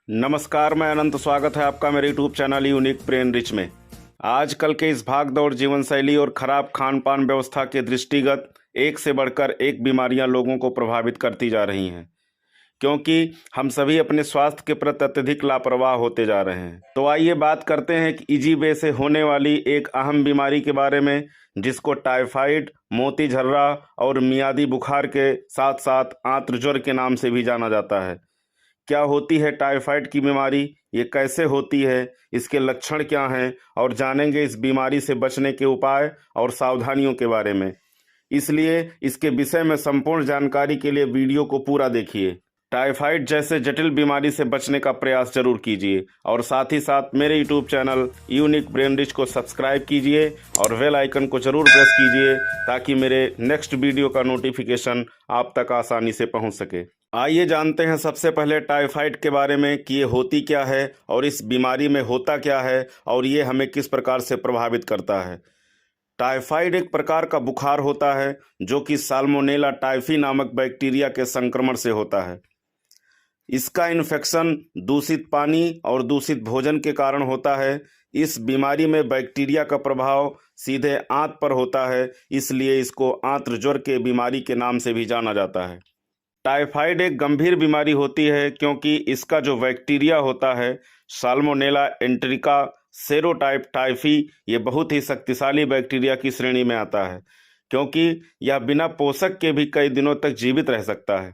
नमस्कार, मैं अनंत। स्वागत है आपका मेरे YouTube channel unique brain rich में। आजकल के इस भाग दौड़ जीवन शैली और खराब खान पान व्यवस्था के दृष्टिगत एक से बढ़कर एक बीमारियां लोगों को प्रभावित करती जा रही हैं, क्योंकि हम सभी अपने स्वास्थ्य के प्रति अत्यधिक लापरवाह होते जा रहे हैं। तो आइए बात करते हैं कि इजी वे से होने वाली एक अहम बीमारी के बारे में, जिसको टाइफाइड, मोती झर्रा और मियादी बुखार के साथ साथ आंत्र ज्वर के नाम से भी जाना जाता है। क्या होती है टाइफाइड की बीमारी, ये कैसे होती है, इसके लक्षण क्या हैं, और जानेंगे इस बीमारी से बचने के उपाय और सावधानियों के बारे में। इसलिए इसके विषय में संपूर्ण जानकारी के लिए वीडियो को पूरा देखिए। टाइफाइड जैसे जटिल बीमारी से बचने का प्रयास जरूर कीजिए और साथ ही साथ मेरे YouTube channel unique brain rich को सब्सक्राइब कीजिए और बेल आइकन को जरूर प्रेस कीजिए, ताकि मेरे नेक्स्ट वीडियो का नोटिफिकेशन आप तक आसानी से पहुंच सके। आइए जानते हैं सबसे पहले टाइफाइड के बारे में कि ये होती क्या है और इस बीमारी में होता क्या है और ये हमें किस प्रकार से प्रभावित करता है। टाइफाइड एक प्रकार का बुखार होता है जो कि साल्मोनेला टाइफी नामक बैक्टीरिया के संक्रमण से होता है। इसका इन्फेक्शन दूषित पानी और दूषित भोजन के कारण होता है। इस बीमारी में बैक्टीरिया का प्रभाव सीधे आंत पर होता है, इसलिए इसको आंत्र ज्वर के बीमारी के नाम से भी जाना जाता है। टाइफाइड एक गंभीर बीमारी होती है क्योंकि इसका जो बैक्टीरिया होता है साल्मोनेला एंटेरिका सेरोटाइप टाइफी, ये बहुत ही शक्तिशाली बैक्टीरिया की श्रेणी में आता है, क्योंकि यह बिना पोषक के भी कई दिनों तक जीवित रह सकता है।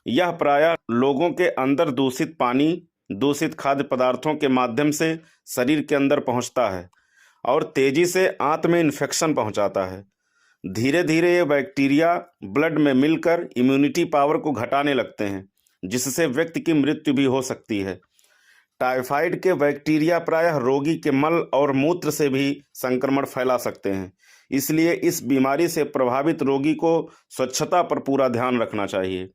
यह प्रायः लोगों के अंदर दूषित पानी, दूषित खाद्य पदार्थों के माध्यम से शरीर के अंदर पहुंचता है और तेजी से आंत में इन्फेक्शन पहुंचाता है। धीरे धीरे ये बैक्टीरिया ब्लड में मिलकर इम्यूनिटी पावर को घटाने लगते हैं, जिससे व्यक्ति की मृत्यु भी हो सकती है। टाइफाइड के बैक्टीरिया प्रायः रोगी के मल और मूत्र से भी संक्रमण फैला सकते हैं, इसलिए इस बीमारी से प्रभावित रोगी को स्वच्छता पर पूरा ध्यान रखना चाहिए।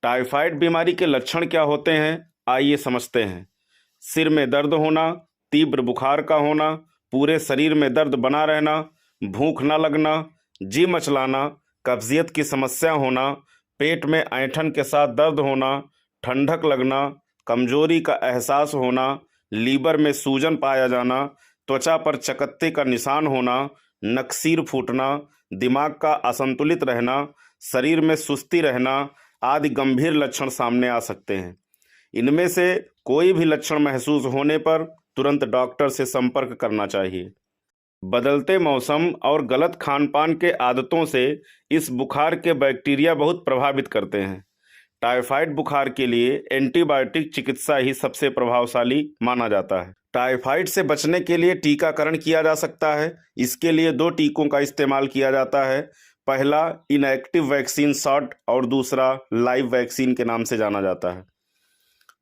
टाइफाइड बीमारी के लक्षण क्या होते हैं, आइए समझते हैं। सिर में दर्द होना, तीव्र बुखार का होना, पूरे शरीर में दर्द बना रहना, भूख न लगना, जी मचलाना, कब्जियत की समस्या होना, पेट में ऐंठन के साथ दर्द होना, ठंडक लगना, कमजोरी का एहसास होना, लीवर में सूजन पाया जाना, त्वचा पर चकत्ते का निशान होना, नकसीर फूटना, दिमाग का असंतुलित रहना, शरीर में सुस्ती रहना आदि गंभीर लक्षण सामने आ सकते हैं। इनमें से कोई भी लक्षण महसूस होने पर तुरंत डॉक्टर से संपर्क करना चाहिए। बदलते मौसम और गलत खान पान के आदतों से इस बुखार के बैक्टीरिया बहुत प्रभावित करते हैं। टाइफाइड बुखार के लिए एंटीबायोटिक चिकित्सा ही सबसे प्रभावशाली माना जाता है। टाइफाइड से बचने के लिए टीकाकरण किया जा सकता है। इसके लिए 2 टीकों का इस्तेमाल किया जाता है। पहला इनएक्टिव वैक्सीन शॉट और दूसरा लाइव वैक्सीन के नाम से जाना जाता है।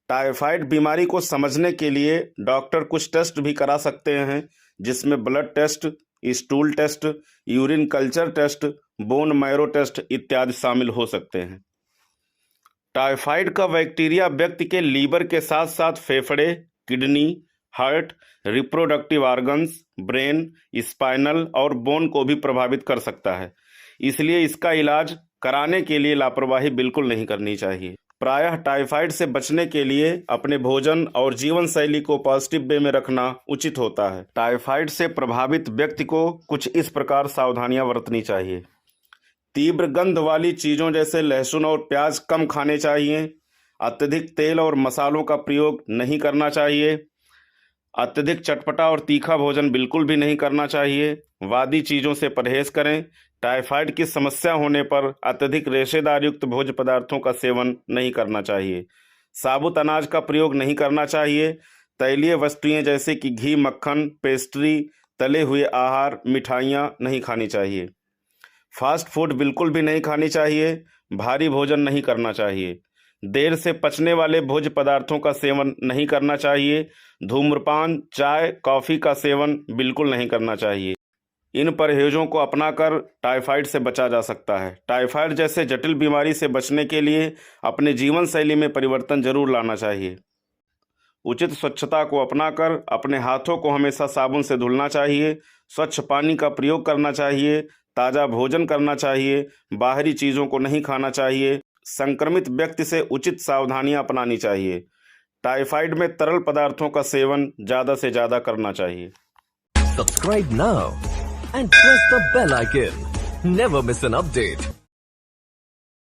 टाइफाइड बीमारी को समझने के लिए डॉक्टर कुछ टेस्ट भी करा सकते हैं, जिसमें blood test, stool test, urine culture test, bone marrow test इत्यादि शामिल हो सकते हैं। टाइफाइड का बैक्टीरिया व्यक्ति के लीवर के साथ साथ फेफड़े, kidney, heart, reproductive organs, brain, spinal और बोन को भी प्रभावित कर सकता है। इसलिए इसका इलाज कराने के लिए लापरवाही बिल्कुल नहीं करनी चाहिए। प्रायः टाइफाइड से बचने के लिए अपने भोजन और जीवन शैली को पॉजिटिव वे में रखना उचित होता है। टाइफाइड से प्रभावित व्यक्ति को कुछ इस प्रकार सावधानियां बरतनी चाहिए। तीव्र गंध वाली चीज़ों जैसे लहसुन और प्याज कम खाने चाहिए। अत्यधिक तेल और मसालों का प्रयोग नहीं करना चाहिए। अत्यधिक चटपटा और तीखा भोजन बिल्कुल भी नहीं करना चाहिए। वादी चीज़ों से परहेज करें। टाइफाइड की समस्या होने पर अत्यधिक रेशेदार युक्त भोज्य पदार्थों का सेवन नहीं करना चाहिए। साबुत अनाज का प्रयोग नहीं करना चाहिए। तैलीय वस्तुएं जैसे कि घी, मक्खन, पेस्ट्री, तले हुए आहार, मिठाइयाँ नहीं खानी चाहिए। फास्ट फूड बिल्कुल भी नहीं खानी चाहिए। भारी भोजन नहीं करना चाहिए। देर से पचने वाले भोज्य पदार्थों का सेवन नहीं करना चाहिए। धूम्रपान, चाय, कॉफ़ी का सेवन बिल्कुल नहीं करना चाहिए। इन परहेजों को अपनाकर टाइफाइड से बचा जा सकता है। टाइफाइड जैसे जटिल बीमारी से बचने के लिए अपने जीवन शैली में परिवर्तन जरूर लाना चाहिए। उचित स्वच्छता को अपनाकर अपने हाथों को हमेशा साबुन से धुलना चाहिए। स्वच्छ पानी का प्रयोग करना चाहिए। ताज़ा भोजन करना चाहिए। बाहरी चीज़ों को नहीं खाना चाहिए। संक्रमित व्यक्ति से उचित सावधानियां अपनानी चाहिए। टाइफाइड में तरल पदार्थों का सेवन ज्यादा से ज्यादा करना चाहिए। Subscribe now and press the bell icon. Never miss an update.